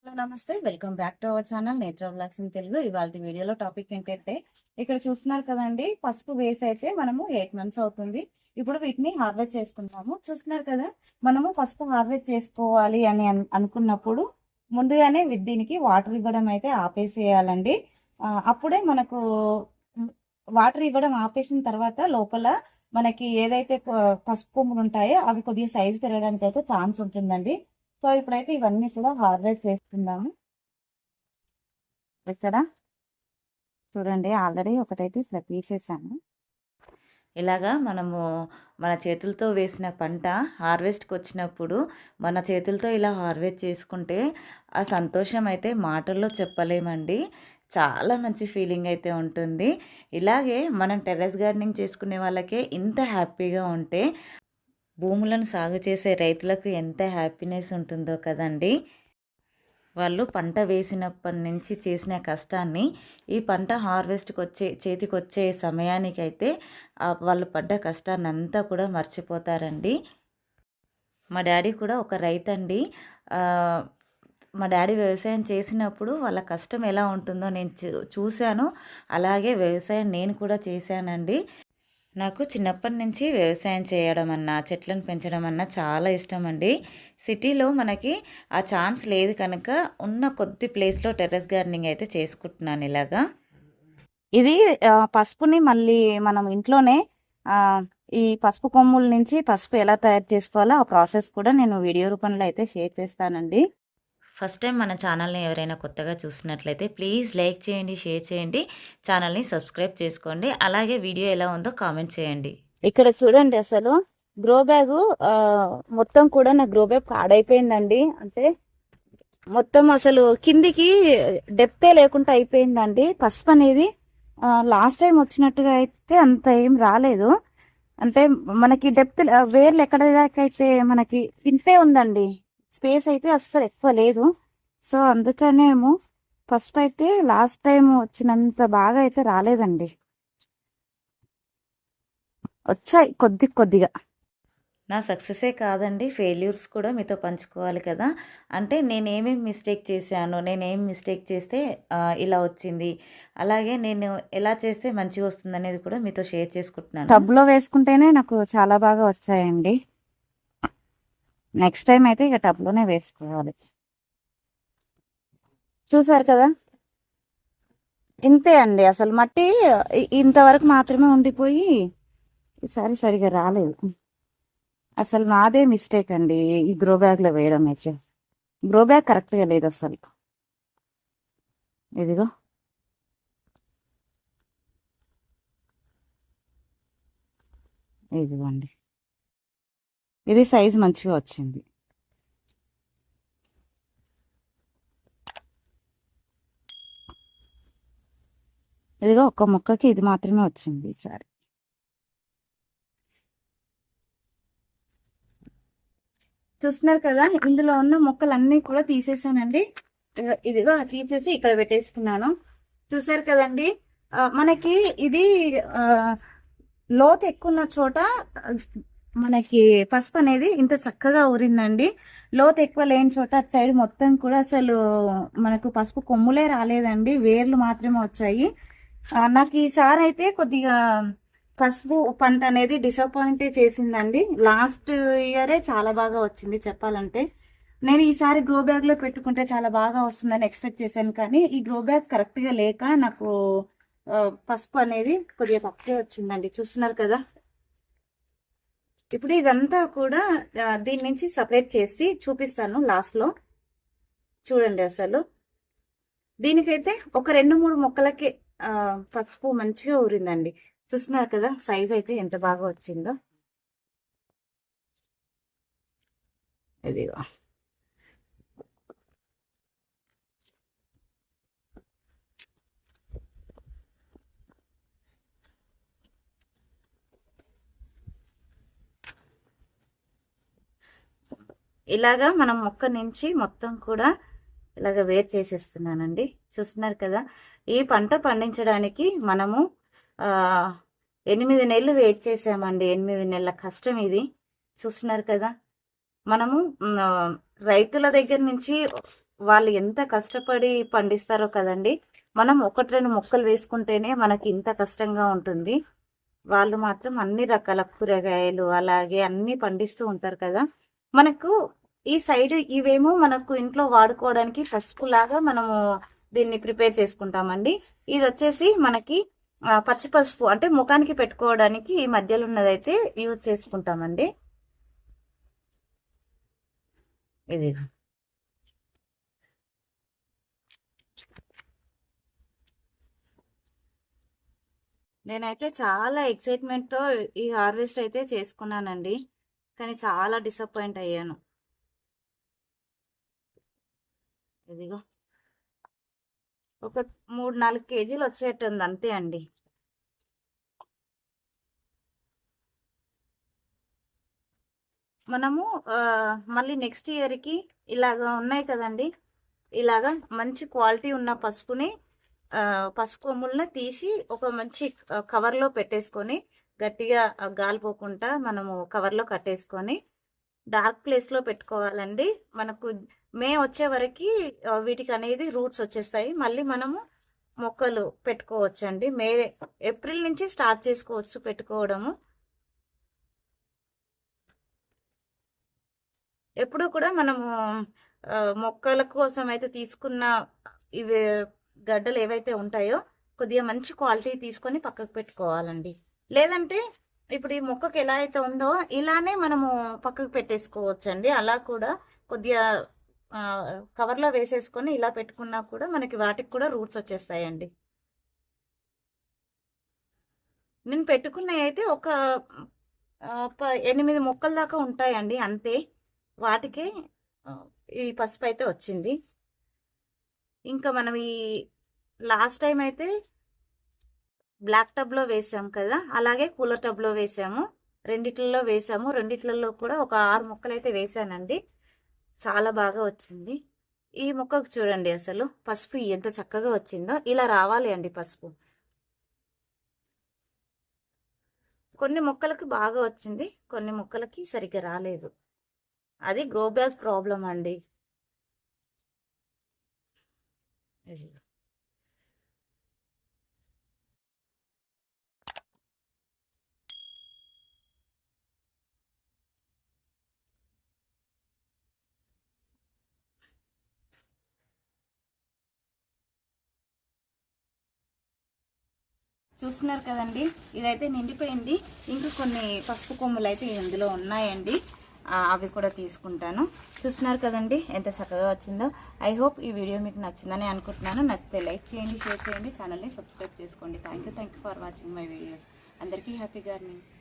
Hello నమస్తే welcome back to our channel నేత్ర vlogs in Telugu. ఇవాళ వీడియోలో టాపిక్ ఏంటంటే ఇక్కడ చూస్తున్నారు కదండి, పసుపు వేసి అయితే మనము 8 మంత్స్ అవుతుంది. ఇప్పుడు వీటిని హార్వెస్ట్ చేసుకుంటాము. చూస్తున్నారు కదా, మనము పసుపు హార్వెస్ట్ చేసుకోవాలి అని అనుకున్నప్పుడు ముందుగానే దీనికి వాటర్ ఇవ్వడం అయితే ఆపేసేయాలండి. అప్పుడే మనకు వాటర్ ఇవ్వడం ఆపేసిన తర్వాత లోపల మనకి ఏదైతే పసుపు కొమ్ములు ఉంటాయో అవి కొద్దిగా సైజ్ పెరగడానికి అయితే ఛాన్స్ ఉంటుందండి. సో ఇప్పుడైతే ఇవన్నీ కూడా హార్వెస్ట్ చేస్తున్నాము. ఇక్కడ చూడండి, ఆల్రెడీ ఒకటైతే ఇట్లా తీసేసాను. ఇలాగా మనము మన చేతులతో వేసిన పంట హార్వెస్ట్కి వచ్చినప్పుడు మన చేతులతో ఇలా హార్వెస్ట్ చేసుకుంటే ఆ సంతోషం అయితే మాటల్లో చెప్పలేమండి. చాలా మంచి ఫీలింగ్ అయితే ఉంటుంది. ఇలాగే మనం టెర్రస్ గార్డెనింగ్ చేసుకునే వాళ్ళకే ఇంత హ్యాపీగా ఉంటే భూములను సాగు చేసే రైతులకు ఎంత హ్యాపీనెస్ ఉంటుందో కదండి. వాళ్ళు పంట వేసినప్పటి నుంచి చేసిన కష్టాన్ని ఈ పంట హార్వెస్ట్కి చేతికి వచ్చే సమయానికైతే వాళ్ళు పడ్డ కష్టాన్ని అంతా కూడా మర్చిపోతారండి. మా డాడీ కూడా ఒక రైతండి. మా డాడీ వ్యవసాయం చేసినప్పుడు వాళ్ళ కష్టం ఎలా ఉంటుందో నేను చూశాను. అలాగే వ్యవసాయం నేను కూడా చేశానండి. నాకు చిన్నప్పటి నుంచి వ్యవసాయం చేయడం అన్నా, చెట్లను పెంచడం అన్నా చాలా ఇష్టం అండి. సిటీలో మనకి ఆ ఛాన్స్ లేదు కనుక ఉన్న కొద్ది ప్లేస్లో టెర్రస్ గార్డెనింగ్ అయితే చేసుకుంటున్నాను ఇలాగా. ఇది పసుపుని మళ్ళీ మనం ఇంట్లోనే ఈ పసుపు కొమ్ముల నుంచి పసుపు ఎలా తయారు చేసుకోవాలో ఆ ప్రాసెస్ కూడా నేను వీడియో రూపంలో అయితే షేర్ చేస్తానండి. ఫస్ట్ టైం మన ఛానల్ని ఎవరైనా కొత్తగా చూసినట్లయితే ప్లీజ్ లైక్ చేయండి, షేర్ చేయండి, ఛానల్ని సబ్స్క్రైబ్ చేసుకోండి. అలాగే వీడియో ఎలా ఉందో కామెంట్ చేయండి. ఇక్కడ చూడండి, అసలు గ్రో బ్యాగ్ మొత్తం కూడా నా గ్రో బ్యాగ్ పాడైపోయిందండి. అంటే మొత్తం అసలు కిందికి డెప్తే లేకుండా అయిపోయిందండి. పసుపు అనేది లాస్ట్ టైం వచ్చినట్టుగా అయితే అంత ఏం రాలేదు. అంటే మనకి డెప్త్ వేర్లు ఎక్కడ దాకా అయితే మనకి ఇంతే ఉందండి, స్పేస్ అయితే అస్సలు ఎక్కువ లేదు. సో అందుకనేమో పసుపు అయితే లాస్ట్ టైం వచ్చినంత బాగా అయితే రాలేదండి. వచ్చాయి కొద్దిగా. నా సక్సెసే కాదండి, ఫెయిల్యూర్స్ కూడా మీతో పంచుకోవాలి కదా. అంటే నేనేమేమి మిస్టేక్ చేశాను, నేనేం మిస్టేక్ చేస్తే ఇలా వచ్చింది, అలాగే నేను ఎలా చేస్తే మంచిగా వస్తుంది అనేది కూడా మీతో షేర్ చేసుకుంటున్నాను. టబ్లో వేసుకుంటేనే నాకు చాలా బాగా వచ్చాయండి. నెక్స్ట్ టైం అయితే ఇక టబ్లోనే వేసుకోవాలి. చూసారు కదా, ఇంతే అండి. అసలు మట్టి ఇంతవరకు మాత్రమే ఉండిపోయి ఈసారి సరిగా రాలేదు. అసలు నాదే మిస్టేక్ అండి ఈ గ్రో బ్యాగ్లో వేయడం. అయితే గ్రో బ్యాగ్ కరెక్ట్గా లేదు అసలు. ఇదిగో ఇదిగోండి, ఇది సైజ్ మంచిగా వచ్చింది. ఇదిగో ఒక్క మొక్కకి ఇది మాత్రమే వచ్చింది ఈసారి. చూస్తున్నారు కదా, ఇందులో ఉన్న మొక్కలన్నీ కూడా తీసేసానండి. ఇదిగో తీసేసి ఇక్కడ పెట్టేసుకున్నాను. చూసారు కదండి, మనకి ఇది లోతు ఎక్కువ ఉన్న చోట మనకి పసుపు అనేది ఇంత చక్కగా ఊరిందండి. లోతు ఎక్కువ లేని చోట అటు సైడ్ మొత్తం కూడా అసలు మనకు పసుపు కొమ్ములే రాలేదండి, వేర్లు మాత్రమే వచ్చాయి. నాకు ఈసారి అయితే కొద్దిగా పసుపు పంట అనేది డిసప్పాయింట్ చేసిందండి. లాస్ట్ ఇయరే చాలా బాగా వచ్చింది చెప్పాలంటే. నేను ఈసారి గ్రో బ్యాగ్లో పెట్టుకుంటే చాలా బాగా వస్తుందని ఎక్స్పెక్ట్ చేశాను, కానీ ఈ గ్రో బ్యాగ్ కరెక్ట్గా లేక నాకు పసుపు అనేది కొద్దిగా తక్కువే వచ్చిందండి. చూస్తున్నారు కదా, ఇప్పుడు ఇదంతా కూడా దీని నుంచి సపరేట్ చేసి చూపిస్తాను లాస్ట్లో. చూడండి, అసలు దీనికైతే ఒక 2-3 మొక్కలకి పసుపు మంచిగా ఊరిందండి. చూస్తున్నారు కదా, సైజ్ అయితే ఎంత బాగా వచ్చిందో. ఇదిగో ఇలాగా మనం మొక్క నుంచి మొత్తం కూడా ఇలాగ వేరు చేసేస్తున్నానండి. చూస్తున్నారు కదా, ఈ పంట పండించడానికి మనము 8 నెలలు వెయిట్ చేసామండి. 8 నెలల కష్టం ఇది. చూస్తున్నారు కదా, మనము రైతుల దగ్గర నుంచి వాళ్ళు ఎంత కష్టపడి పండిస్తారో కదండి. మనం ఒకటి రెండు మొక్కలు వేసుకుంటేనే మనకి ఇంత కష్టంగా ఉంటుంది. వాళ్ళు మాత్రం అన్ని రకాల కూరగాయలు అలాగే అన్ని పండిస్తూ ఉంటారు కదా. మనకు ఈ సైడ్ ఇవేమో మనకు ఇంట్లో వాడుకోవడానికి పసుపు లాగా మనము దీన్ని ప్రిపేర్ చేసుకుంటామండి. ఇది వచ్చేసి మనకి పచ్చి పసుపు అంటే ముఖానికి పెట్టుకోవడానికి ఈ మధ్యలో ఉన్నదైతే యూజ్ చేసుకుంటామండి. ఇది నేనైతే చాలా ఎక్సైట్మెంట్‌తో ఈ హార్వెస్ట్ అయితే చేసుకున్నానండి. కానీ చాలా డిసప్పాయింట్ అయ్యాను. ఇదిగో ఒక 3, 4 కేజీలు వచ్చేట్టుంది అంతే అండి. మనము మళ్ళీ నెక్స్ట్ ఇయర్‌కి ఇలాగ ఉన్నాయి కదండి. ఇలాగా మంచి క్వాలిటీ ఉన్న పసుపుని పసుపు కొమ్ములను తీసి ఒక మంచి కవర్లో పెట్టేసుకొని గట్టిగా గాలి పోకుండా మనము కవర్లో కట్టేసుకొని డార్క్ ప్లేస్లో పెట్టుకోవాలండి. మనకు మే వచ్చే వరకు వీటికి అనేది రూట్స్ వచ్చేస్తాయి. మళ్ళీ మనము మొక్కలు పెట్టుకోవచ్చండి. ఏప్రిల్ నుంచి స్టార్ట్ చేసుకోవచ్చు పెట్టుకోవడము. ఎప్పుడు కూడా మనము మొక్కల కోసం అయితే తీసుకున్న ఇవి గడ్డలు ఏవైతే ఉంటాయో కొద్దిగా మంచి క్వాలిటీ తీసుకొని పక్కకు పెట్టుకోవాలండి. లేదంటే ఇప్పుడు ఈ మొక్కకి ఎలా అయితే ఉందో ఇలానే మనము పక్కకు పెట్టేసుకోవచ్చండి. అలా కూడా కొద్దిగా కవర్లో వేసేసుకొని ఇలా పెట్టుకున్నా కూడా మనకి వాటికి కూడా రూట్స్ వచ్చేస్తాయండి. నేను పెట్టుకున్నవి అయితే ఒక 8 మొక్కల దాకా ఉంటాయండి అంతే. వాటికి ఈ పసుపు అయితే వచ్చింది. ఇంకా మనం ఈ లాస్ట్ టైం అయితే బ్లాక్ టబ్లో వేసాం కదా, అలాగే కూలర్ టబ్లో వేసాము. రెండిట్లలో వేసాము. రెండిట్లలో కూడా ఒక 6 మొక్కలు అయితే వేసానండి. చాలా బాగా వచ్చింది. ఈ మొక్కకు చూడండి అసలు పసుపు ఎంత చక్కగా వచ్చిందో. ఇలా రావాలి అండి పసుపు. కొన్ని మొక్కలకి బాగా వచ్చింది, కొన్ని మొక్కలకి సరిగ్గా రాలేదు. అది గ్రో బ్యాగ్ ప్రాబ్లం అండి. చూస్తున్నారు కదండి, ఇదైతే నిండిపోయింది. ఇంకా కొన్ని పసుపు కొమ్ములు అయితే ఇందులో ఉన్నాయండి. అవి కూడా తీసుకుంటాను. చూస్తున్నారు కదండి ఎంత చక్కగా వచ్చిందో. ఐ హోప్ ఈ వీడియో మీకు నచ్చిందని అనుకుంటున్నాను. నచ్చితే లైక్ చేయండి, షేర్ చేయండి, ఛానల్ని సబ్స్క్రైబ్ చేసుకోండి. Thank you for watching my videos. అందరికీ హ్యాపీ గార్డెనింగ్.